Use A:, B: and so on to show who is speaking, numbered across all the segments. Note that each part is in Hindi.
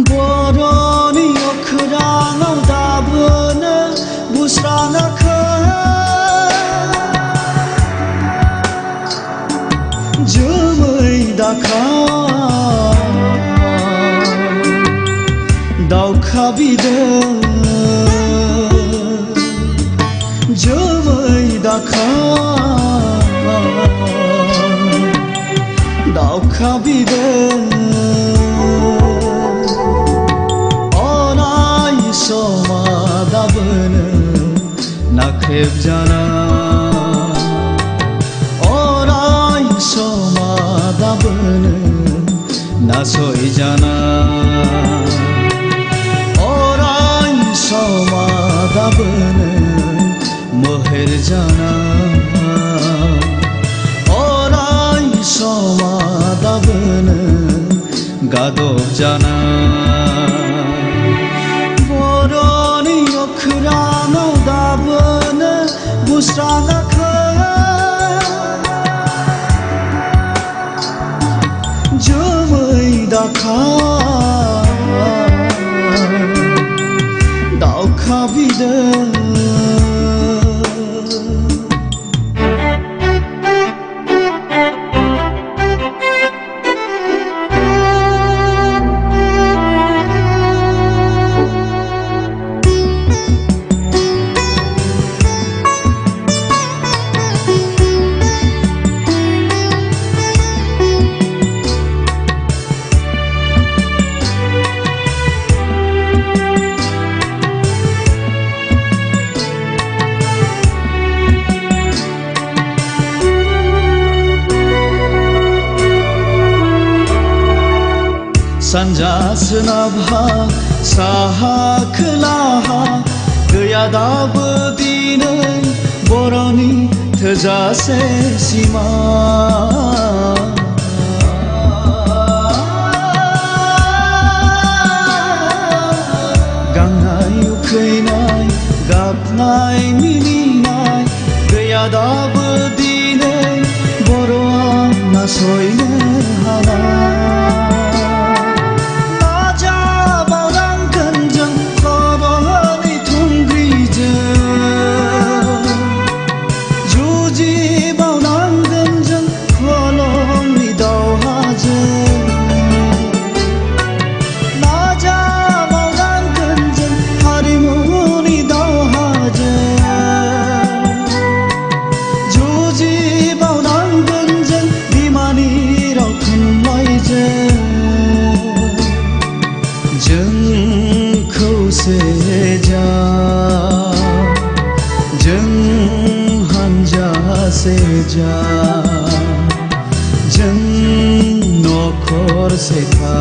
A: बर'नि अख्राङाव दाबोनो बुस्राङाखै जोमै दाखा दावखा बिदै जोमै दाखा दावखा बिदै समा दाबोनो नाख्रेबजाना अराय समा दाबोनो नासयजाना अराय समा दाबोनो मोहेरजाना अराय समा दाबोनो गादबजाना बर'नि अख्राङाव दाबोनो बुस्राङाखै जोमै दाखा दावखा बिदै सानजा सोनाबहा साहा खोलाहा गैया दाबो दिनै बर'नि थोजासे सिमा गांनाय उखैनाय गाबनाय मिनिनाय गैया दाबो दिनै बर'आ नासयनो हानाय खौसेजा जों हानजासेजा जों नखरसेखा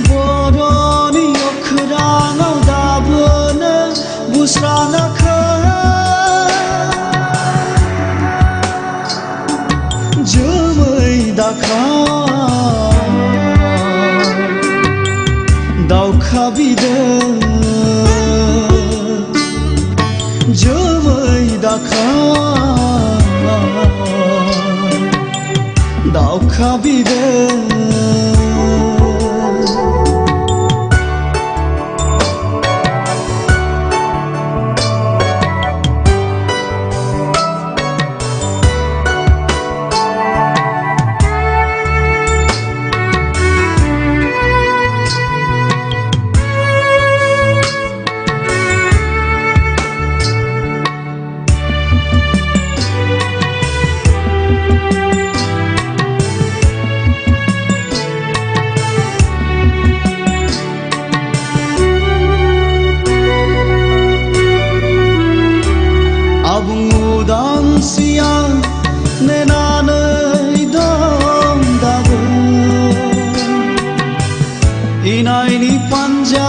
A: बर'नि अख्राङाव दाबोनो बुस्राङाखै जोमै दाखा दावखा बिदै जोमै दाखा दावखा बिदै मानसिया नेनानै दं दाबो इनायनि पान्जारियाव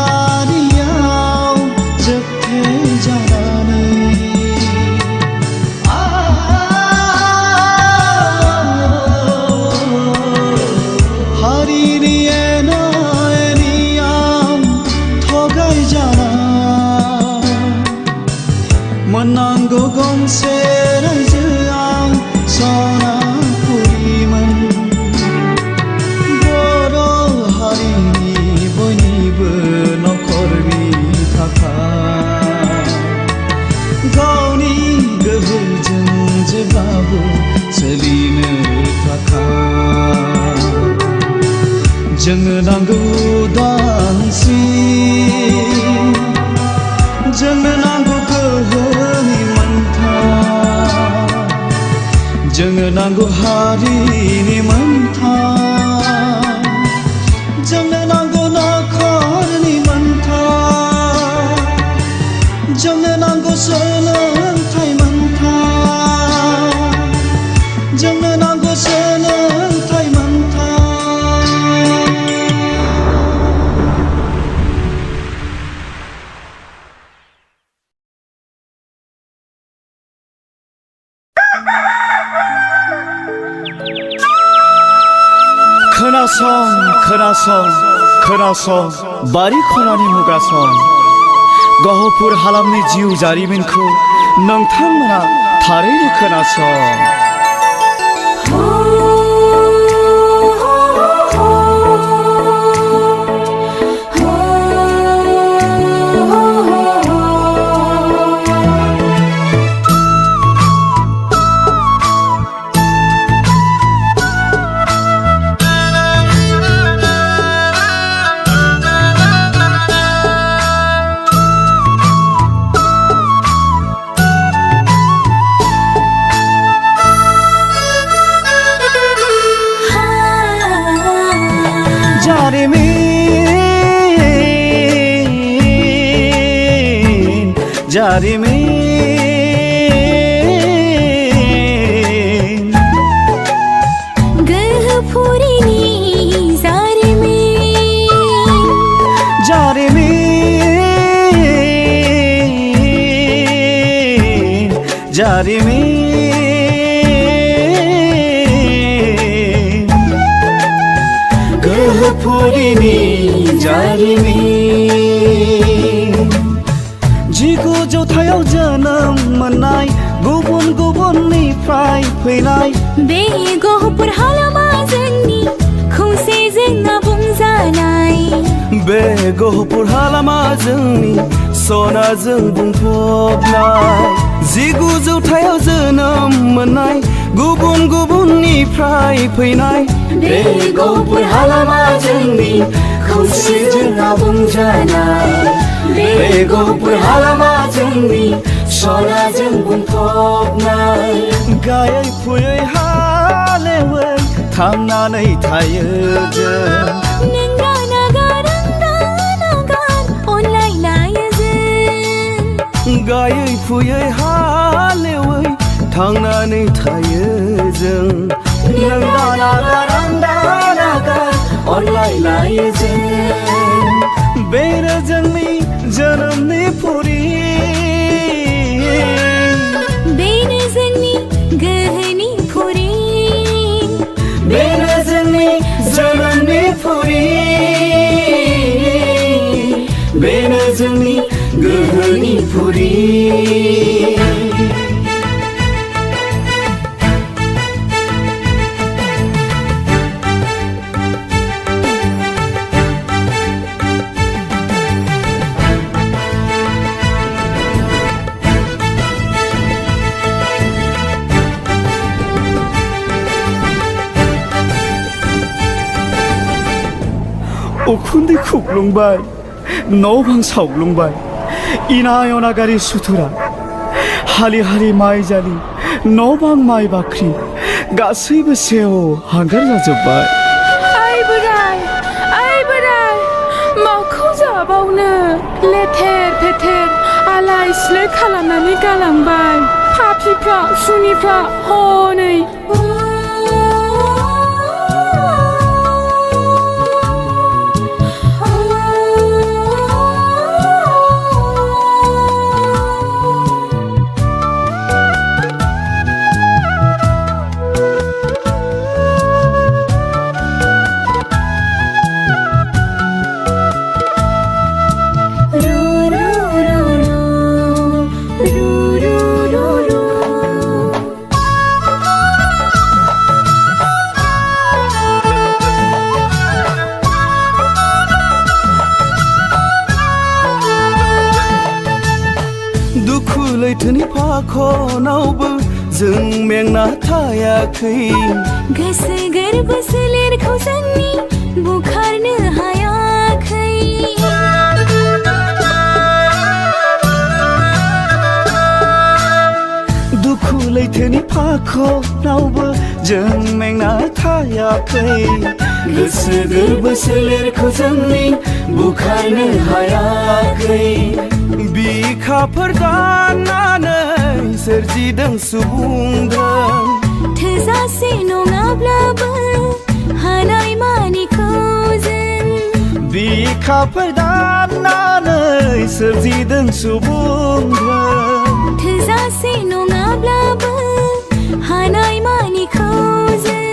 A: जोबथेजानानै हारिनि एना एनियाव थगायजाना मोननांगौ गंसे रायजोआव सनापुरिमोन बर' हारिनि बयनिबो नखरनि थाखाय गावनि गोहोजों जेब्लाबो सोलिनो थाखाय जोंनो नांगौ उदांस्रि जोंनो नांगौ गोहोनि मोन्थाय जोंनो नांगौ हारिनि मोन्थाय जोंनो नांगौ नखरनि मोन्थाय जोंनो नांगौ सोलोंथाइ मोन्थाय जोंनो नांगौ सोलोंथाइ मोन्थाय खोनासं बारि खनानि मुगासं गहपुर हालामनि जिउ जारिमिनखौ नोंथांमोना थारैनो खोनासं जारिमिन
B: गहपुरिनि
A: जारिमिन गहपुरिनि जारिमिन जिगु जौथायाव जोनोम मोननाय गुबुन गुबुननिफ्राय फैनाय
B: बे गहपुर हालामा जोंनि खौसेजों बुंजानाय
A: बे गहपुर हालामा जोंनि सनाजों बुंफबनाय जिगु जौथायाव जोनोम मोननाय गुबुन गुबुननिफ्राय फैनाय बे गहपुर हालामा जोंनि खौसेजों बुंजानाय बे गहपुर हालामा जोंनि सनाजों बुंफबनाय गायै फुयै हालेवै थांनानै थायो जों गायै फुयै हालेवै थांनानै थायो जों नोंदा नागार अनलायलायो जों बेनो जोंनि जोनोमनि फुरि
B: बेनो जोंनि गोहोनि फुरि
A: बेनो जोंनि जोनोमनि फुरि बेनो जोंनि गोहोनि फुरि उखुन्दै खुग्लुंबाय न' बां सावग्लुंबाय इनाय अनागारि सुथुरा हालि हालि माइ जालि न' बां माइ बाख्रि गासैबो सेव हांगार जाजोब्बाय
C: आइ बोराय माखौ जाबावनो लेथेर फेथेर आलाय सिलाय खालामनानै गालांबाय पापिफ्रा सुनिफ्रा हनै
A: दुखु लैथोनि फाखनावबो जों मेंना थायाखै
B: गोसो गोरबो सोलेरखौ जोंनि बुखारनो हायाखै
A: दुखु लैथोनि फाखनावबो जों मेंना थायाखै गोसो गोरबो सोलेरखौ जोंनि बुखारनो हायाखै बिखाफोर दाननानै सोरजिदों सुबुंदों
B: थोजासे नङाब्लाबो हानाय मानिखौ जों
A: बिखाफोर दाननानै सोरजिदों सुबुंदों
B: थोजासे नङाब्लाबो हानाय मानिखौ जों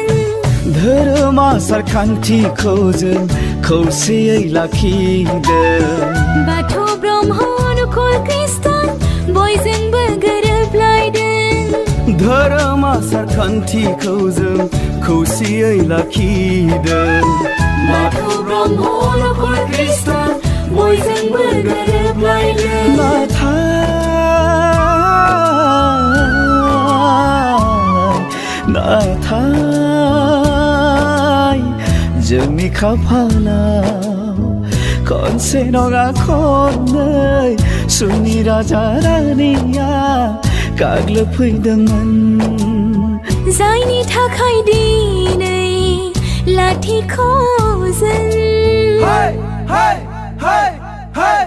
A: धोरोम आसारखान्थिखौ जों खौसेयै लाखिदों
B: बाथौ ब्रह्म अनुकूल ख्रिस्टान बयजोंबो गोरोबलायदों
A: धोरोम आसारखान्थिखौ जों खौसेयै लाखिदों बाथौ ब्रह्म अनुकूल ख्रिस्टान बयजोंबो गोरोबलायदों नाथाय जोंनि खाफालाव खनसे नङा खननै सुनि राजा रानिया गाग्लोबफैदोंमोन
B: जायनि थाखाय दिनै लाथिख' जों
A: हाय हाय हाय हाय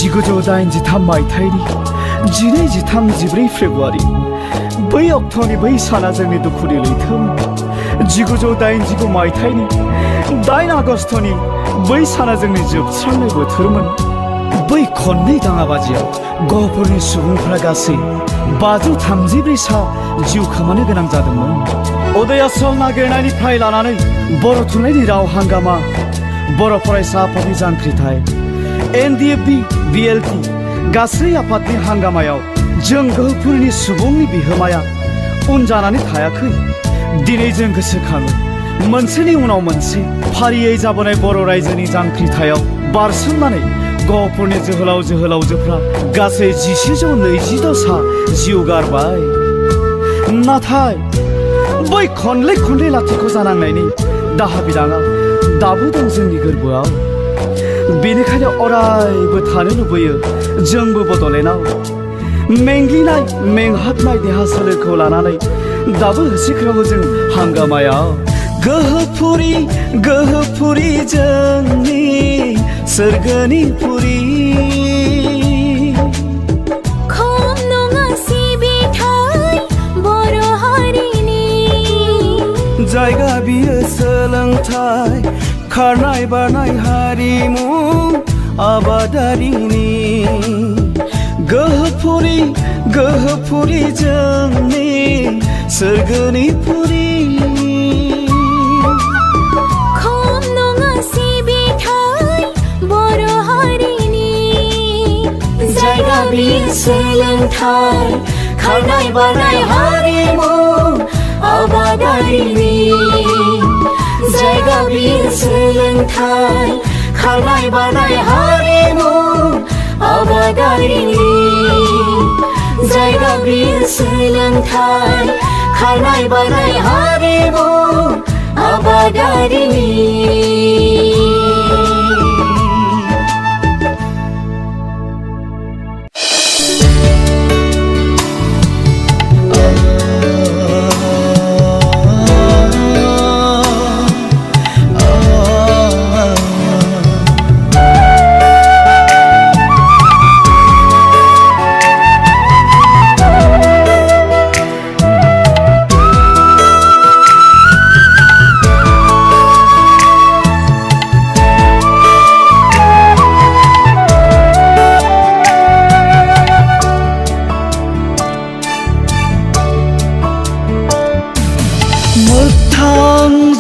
A: (1983) मायथाइनि 12-13-14 फेब्रुआरि बै अक्ट'नि बै साना जोंनि दुखुनि लैथोमोन 1989 मायथाइनि 8 आगस्तनि बै साना जोंनि जोबस्रांनाय बोथोरमोन बै खननै दाङाबाजियाव गहपुरनि सुबुंफ्रा गासै 534 सा जिउ खोमानो गोनां जादोंमोन उदय आसल नागिरनायनिफ्राय लानानै बर' थुनलाइनि राव हांगामा बर' फरायसा आफादनि जांख्रिथाय NDFB BLT गासै आफादनि हांगामायाव जों गहपुरनि सुबुंनि बिहोमाया उन जानानै थायाखै दिनै जों गोसोखाङो मोनसेनि उनाव मोनसे फारियै जाबोनाय बर' रायजोनि जांख्रिथायाव बारसोमनानै गहपुरनि जोहोलाव जोहोलावजोफ्रा गासै 1126 सा जिउ गारबाय नाथाय बै खनले खनले लाथिख' जानांनायनि दाहा बिदाङा दाबो दं जोंनि गोरबोआव बेनिखायनो अरायबो थानो लुबैयो जोंबो बड'लेण्डआव मेंग्लिनाय मेंहाबनाय देहा सोलेरखौ लानानै दाबो होसिख्रावो जों हांगामायाव गोहोफुरि गोहोफुरि जोंनि सोरगोनि फुरि
B: खम नङा सिबिथाय बर' हारिनि
A: जायगा बियो सोलोंथाय खारनाय बारनाय हारिमु आबादारिनि गोहोफुरि गोहोफुरि जोंनि सोरगोनि फुरि
B: खम नङा सिबिथाय बर' हारिनि
A: जायगा बियो सोलोंथाय
B: खारनाय बारनाय हारिमु आबादारिनि जायगा बियो सोलोंथाइ खारनाय बारनाय हारिमु आबादारिनि जायगा बियो सोलोंथाइ खारनाय बारनाय हारिमु आबादारिनि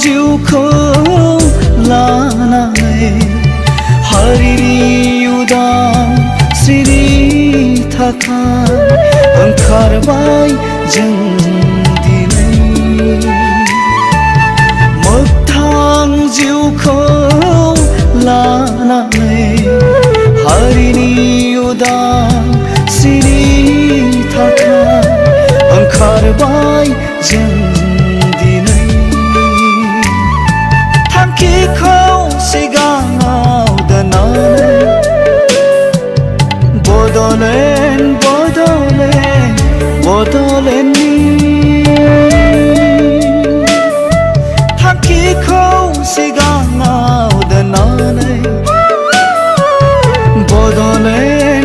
A: जिउखौ लानानै हारिनि उदां सिरि थाखाय ओंखारबाय जों दिनै मोगथां जिउखौ लानानै हारिनि उदां सिरि थाखाय ओंखारबाय जों थांखिखौ सिगाङाव दोननानै बड'लेण्डनि थांखिखौ सिगाङाव दोननानै बड'लेण्डनि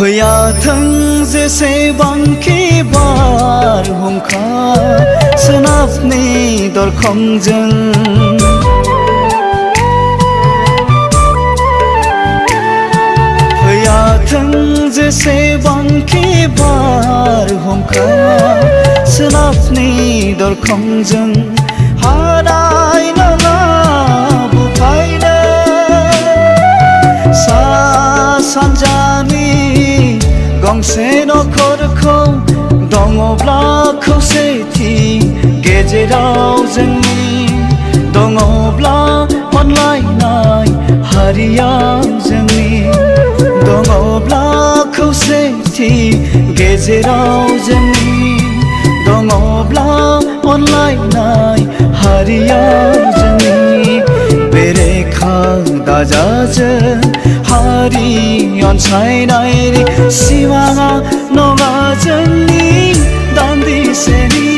A: फैयाथों जेसेबांखि बारहुंखा सोनाबनि दरखंजों फैयाथों जेसेबांखि बारहुंखा सोनाबनि दरखंजों हानाय नङा बुफायनो सा सानजानि गंसे नखरखौ दङब्ला खौसेथि गेजेराव जोंनि दङब्ला अनलायनाय हारिया जोंनि दङब्ला खौसेथि गेजेराव जोंनि दङब्ला अनलायनाय हारिया जोंनि बेरेखा दाजाजों हारि अनसायनायनि सिमाङा नङा जोंनि दान्दिसेनि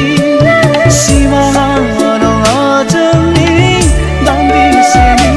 A: सिमाङा नङा जोंनि दान्दिसेनि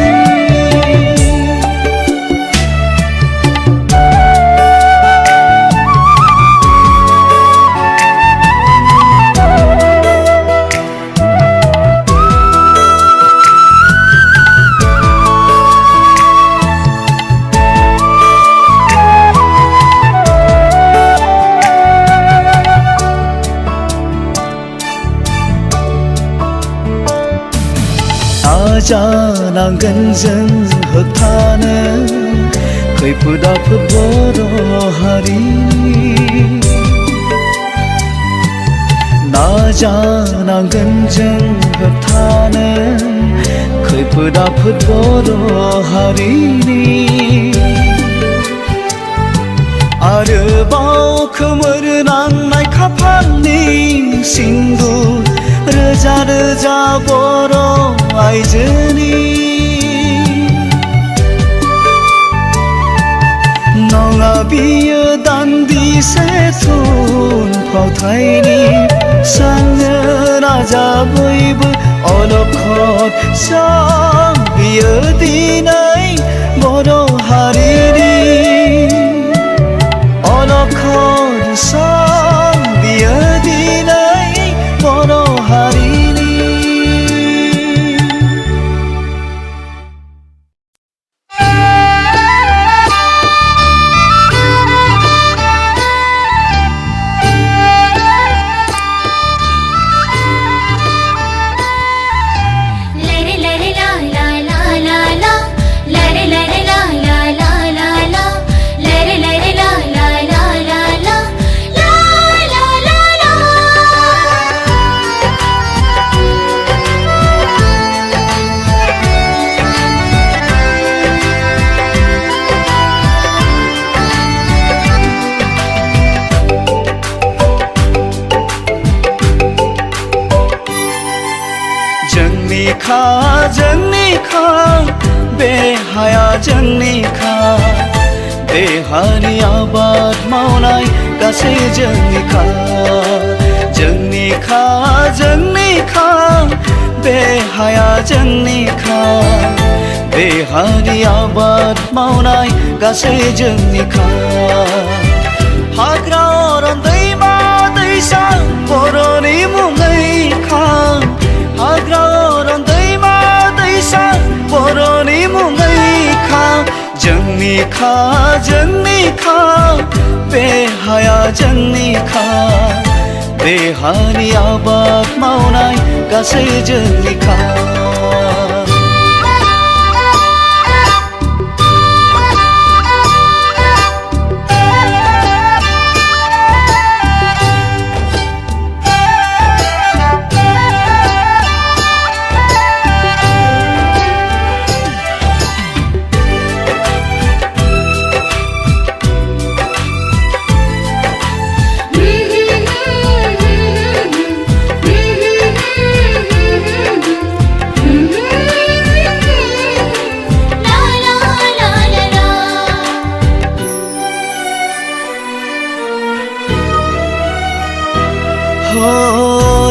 A: नाजानांगोन जों होबथानो खैफोद आफोद बर' हारिनि नाजानांगोन जों होबथानो खैफोद आफोद बर' हारिनि आरोबाव खोमोर नांनाय खाफालनि सिन्दुर रोजा रोजा बर' आइजोनि नङा बियो दान्दिसे थुनफावथायनि साननो नाजा बयबो अलखद सं बियो दिनै बर' हारिनि अलखद सं बियो दिनै बर' हारिनि जोंनिखा बे हाया जोंनिखा बे हानि आबाद मावनाय गासै जोंनिखा बे हाया जोंनिखा बे हानि आबाद मावनाय गासै जोंनिखा हाग्रा अरन दैमा दैसा बर'नि मुङैखा हाग्रा अरन दैमा दैसा बर'नि मुङैखा जोंनिखा बे हाया जोंनिखा बे हानि आबाद मावनाय गासै जोंनिखा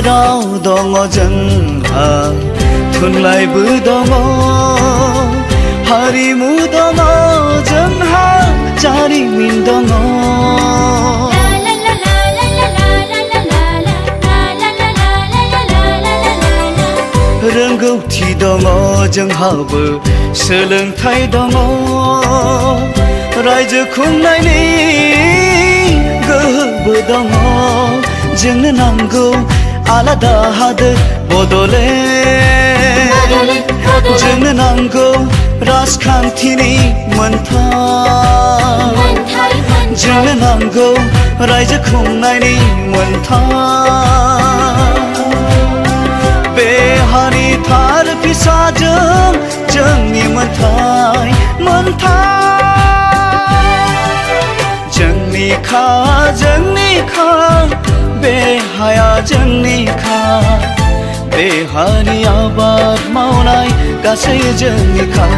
A: राव दङ जोंहा थुनलाइबो दङ हारिमु दङ जोंहा जारिमिन दङ रोंगौथि दङ जोंहाबो सोलोंथाइ दङ रायजो खुंनायनि गोहोबो दङ जोंनो नांगौ आलादा हादोर बड'लेण्ड जोंनो नांगौ राजखान्थिनि मोनथाय जोंनो नांगौ रायजो खुंनायनि मोनथाय बे हारि थार फिसाजों जोंनि मोनथाय जोंनिखा बे हाया जोंनिखा बे हानि आबाद मावनाय गासै जोंनिखा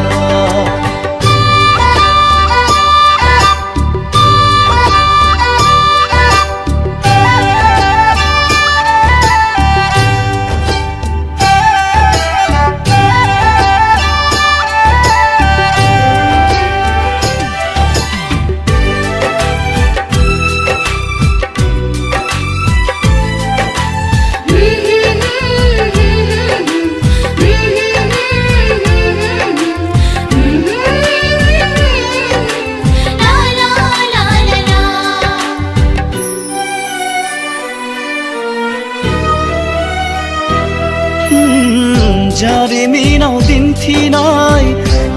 A: जारिमिनाव दिन्थिनाय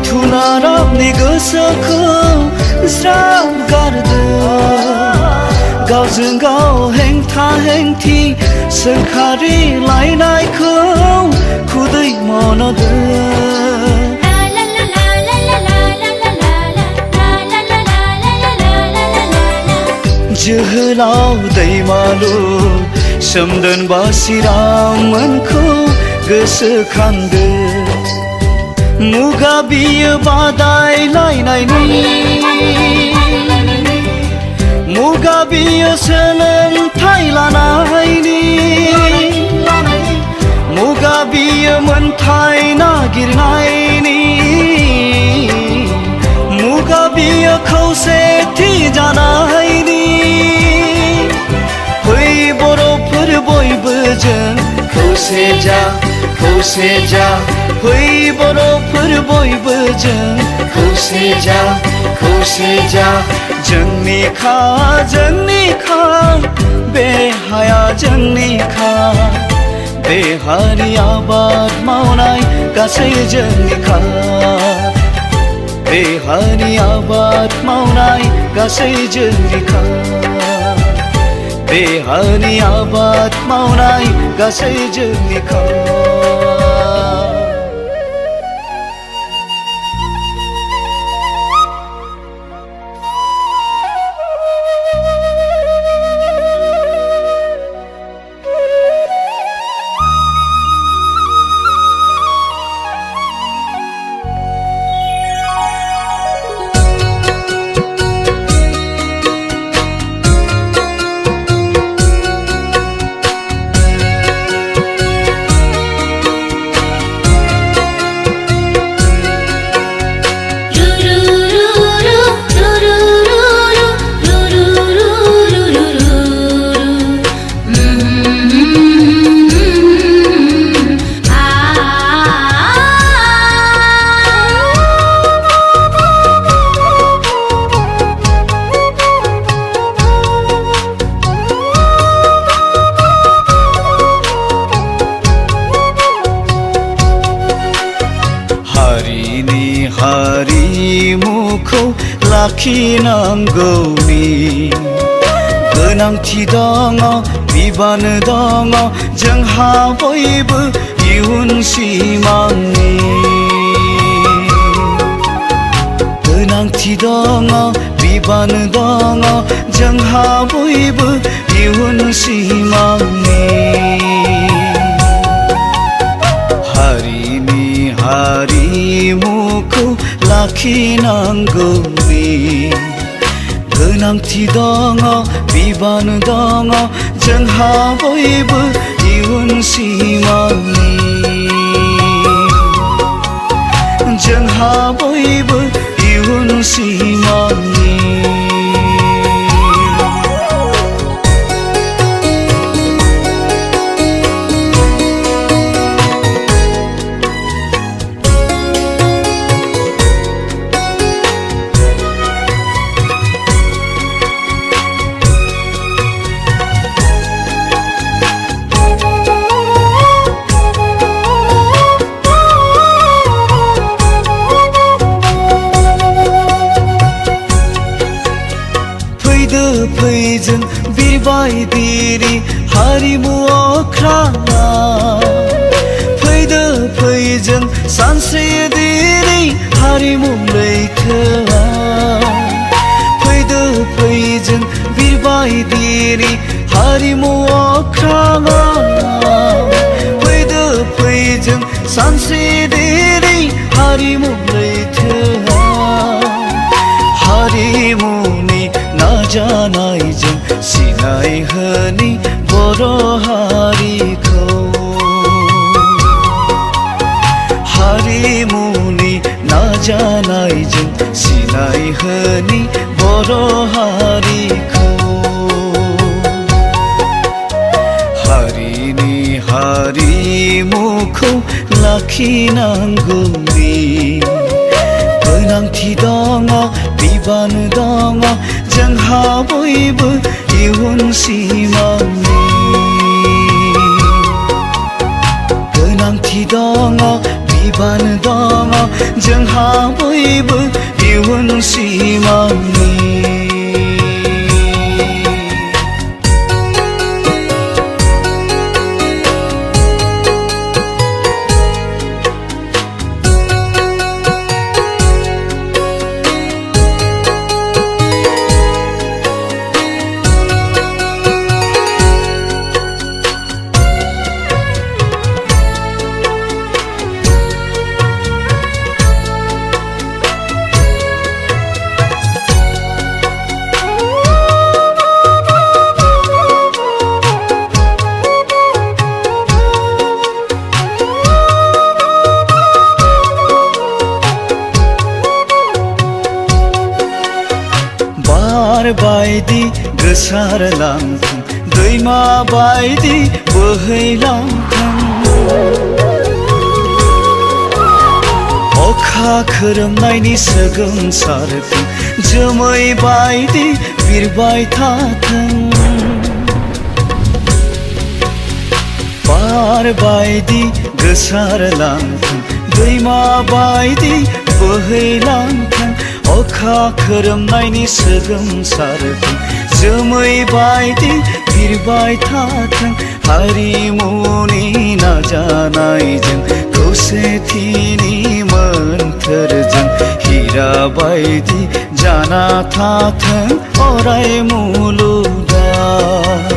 A: थुनारामनि गोसोखौ ज्राब गारदों गावजों गाव हेंथा हेंथि सोंखारि लायनायखौ खुदै मन'दों जोहोलाव दैमालु सोमदोन बासिरामोनखौ गोसोखांदो मुगा बियो बादायलायनायनि मुगा बियो सोलोंथाइ लानायनि मुगा बियो मोनथाय नागिरनायनि मुगा बियो खौसेथि जानायनि फै बर'फोर बयबो जों खौसे जा फै बर'फोर बयबो जों खौसे जा जोंनिखा बे हाया जोंनिखा बे हानि आबाद मावनाय गासै जोंनिखा बे हानि आबाद मावनाय गासै जोंनिखा बे हानि आबाद मावनाय गासै जोंनिखा हारिमुखौ लाखिनांगौनि गोनांथि दङ बिबान दङ जोंहा बयबो इयुन सिमांनि गोनांथि दङ बिबान दङ जोंहा बयबो इयुन सिमांनि हारिमुखौ लाखिनांगौनि गोनांथि दङ बिबान दङ जोंहा बयबो इयुन सिमांनि जोंहा बयबो इयुन सिमांनि फैजों बिरबायदिरि हारिमु अख्राङा फैजों सानस्रिदिरि हारिमु लैथोआ फैजों बिरबायदिरि हारिमु अख्राङा फैजों सानस्रिदिरि हारिमु लैथोआ हारिमुनि नाजानायजों सिनाय होनि बर' हारिखौ हारिमुनि नाजानायजों सिनाय होनि बर' हारिखौ हारिमुखौ लाखिनांगौनि गोनांथि दङ बिबान दङ जोंहा बयबो इयुन सिमांनि गोनांथि दङ बिबान दङ जोंहा बयबो इयुन सिमांनि बायदि गोसारलांथों दैमा बायदि बोहैलांथों अखा खोरोमनायनि सोगोमसारथों जोमै बायदि बिरबाय थाथों बार बायदि गोसारलांथों दैमा बायदि बोहैलांथों अखा खोरोमनायनि सोगोमसारथों जोमै बायदि बिरबाय थाथों हारिमुनि नाजानायजों खौसेथिनि मोन्थोरजों हीरा बायदि जाना थाथों अराय मुलुगाव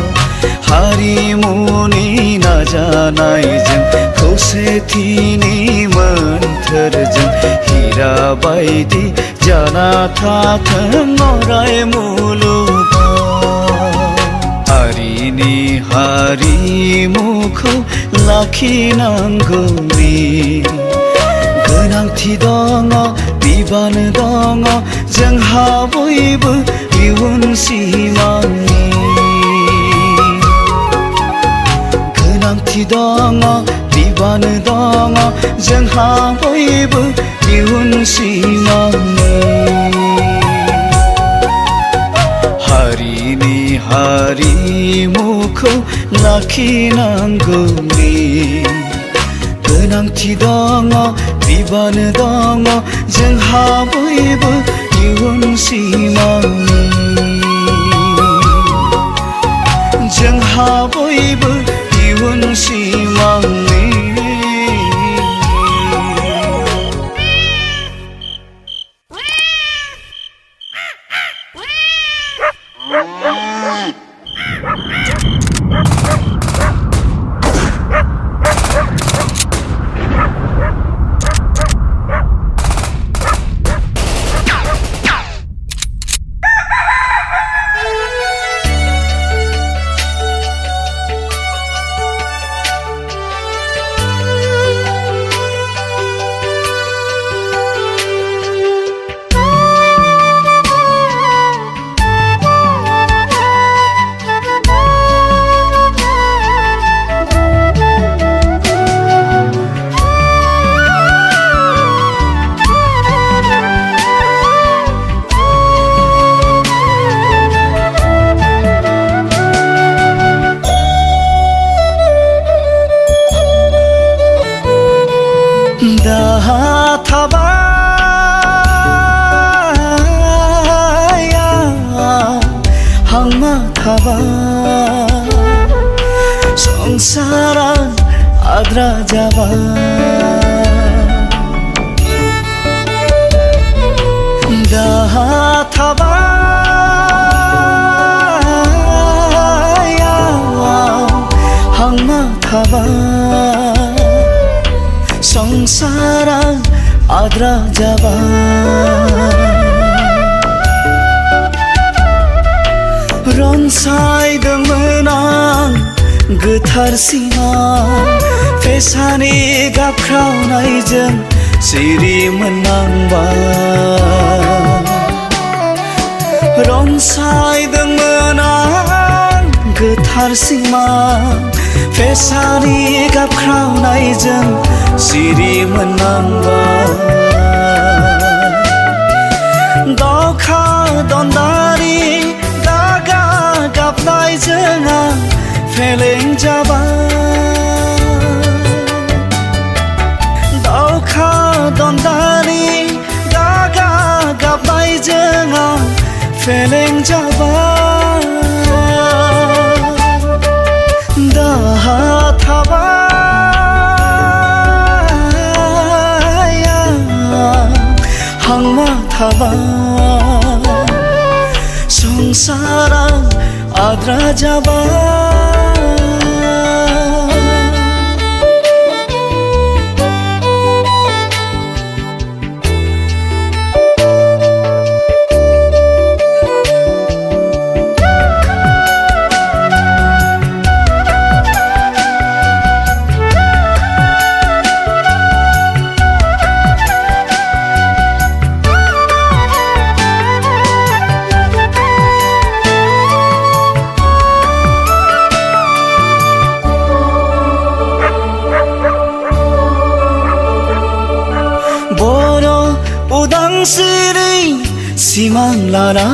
A: हारिमुनि नाजानायजों खौसेथिनि मोन्थोरजों हीरा बायदि जाना थाथों अराय मुलुगाव हारिनि हारिमुखौ लाखिनांगौनि गोनांथि दङ बिबान दङ जोंहा बयबो इयुन सिमांनि गोनांथि दङ बिबान दङ जोंहा बयबो इयुन सिमांनि हारिनि हारिमुखौ लाखिनांगौनि गोनांथि दङ बिबान दङ जोंहा बयबो इयुन सिमांनि जोंहा बयबो इयुन सिमांनि संसारा आद्रा जाबा दाहा थाबा हांमा थाबा संसारा आद्रा जाबा रनसायदोंमोन आं गोथार सिमां फेसानि गाबख्रावनायजों सिरि मोननांबाय रनसायदोंमोन आं गोथार सिमां फेसानि गाबख्रावनायजों सिरि मोननांबाय दावखा दन्दारि दागा गाबनायजों आं फेलें जाबाय दावखा दन्दारि दागा गाबनायजों आं फेलें जाबाय दाहा थाबाय हांमा थाबाय संसारा आद्रा जाबाय बर' उदांस्रि सिमां लाना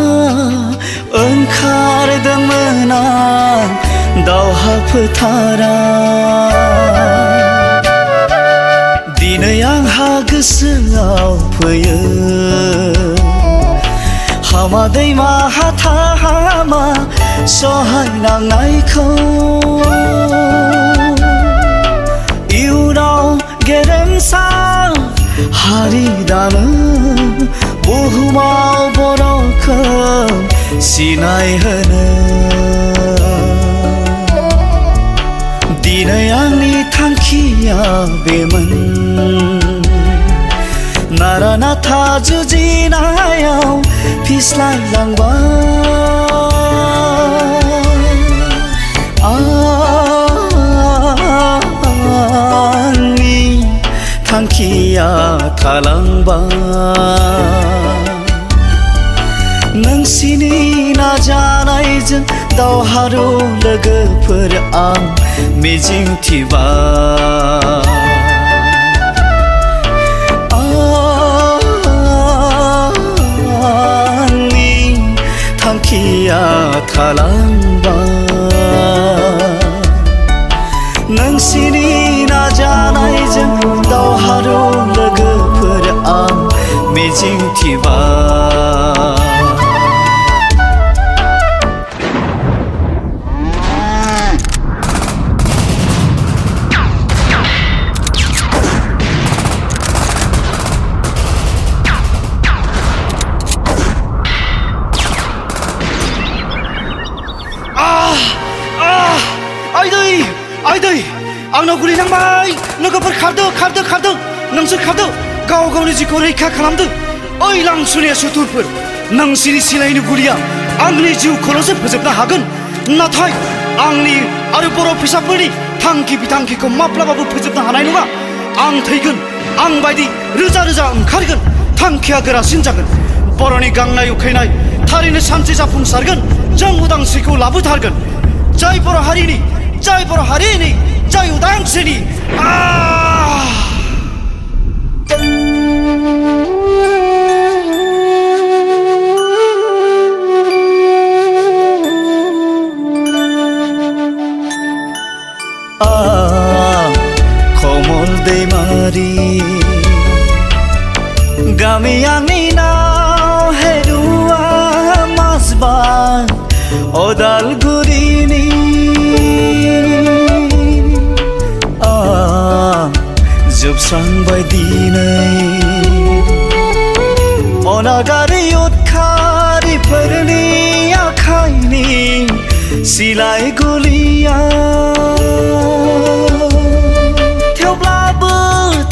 A: ओंखारदोंमोन आं दावहा फोथाराव दिनै आंहा गोसोआव फैयो हामा दैमा हाथा हामा सहायनांनायखौ इयुनाव गेरेमसा हारि दानो बुहुमाव बर'खौ सिनायहोनो दिनै आंनि थांखिया बेमोन नारा नाथा जुजिनायाव फिस्लायलांबाय आंनि थांखिया थालांबाय नोंसिनि नाजानायजों दावहारु लोगोफोर आं मिजिंथिबाय आंनि थांखिया थालांबाय नोंसिनि नाजानायजों दावहारु लोगोफोर आं मिजिंथिबाय आइदै आंनाव गुलि नांबाय लोगोफोर खारदो खारदो खारदो नोंसोर खारदो गाव गावनि जिउखौ रैखा खालामदो ओइ लांसुनिया सुथुरफोर नोंसिनि सिलायनि गुलिया आंनि जिउखौल'सो फोजोबनो हागोन नाथाय आंनि आरो बर' फिसाफोरनि थांखि बिथांखिखौ माब्लाबाबो फोजोबनो हानाय नङा आं थैगोन आं बायदि रोजा रोजा ओंखारगोन थांखिया गोरासिन जागोन बर'नि गांनाय उखैनाय थारैनो सानसे जाफुंसारगोन जों उदांस्रिखौ लाबोथारगोन जय बर' हारिनि जय बर' हारिनि जय उदांस्रिनि कमल दैमारि गामि आंनि नाव हेरुवा माजबान अदालगुरिनि जोबस्रांबाय दिनै अनागारि उदखारिफोरनि आखाइनि सिलाय गुलिया थेवब्लाबो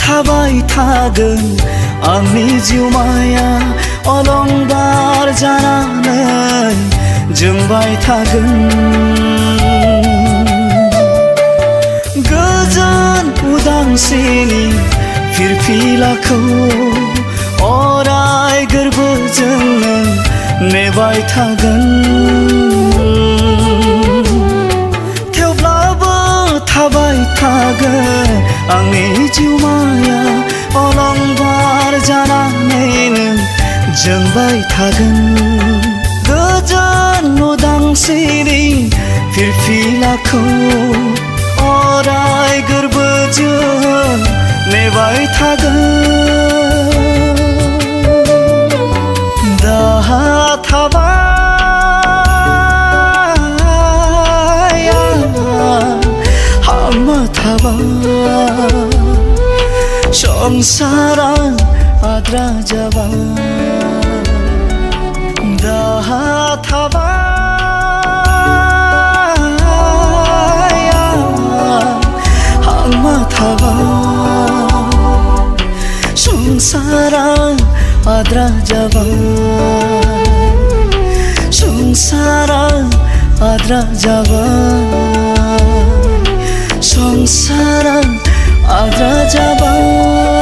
A: थाबाय थागोन आंनि जिउमाया अलंबार जानानै जोंबाय थागोन गोजोन उदांस्रिनि फिरफिलाखौ अराय गोरबोजोंनो नेबाय थागोन थेवब्लाबो थाबाय थागोन आंनि जिउमाया अलंबार जानानैनो जोंबाय थागोन गोजोन उदांस्रिनि फिरफिलाखौ अराय गोरबोजों नेबाय थागोन दाहा थाबाय हामा थाबाय संसारा आद्रा जाबाय दाहा थाबाय हामा थाबाय संसारा आद्रा जाबाय संसारा आद्रा जाबाय संसारा आद्रा जाबाय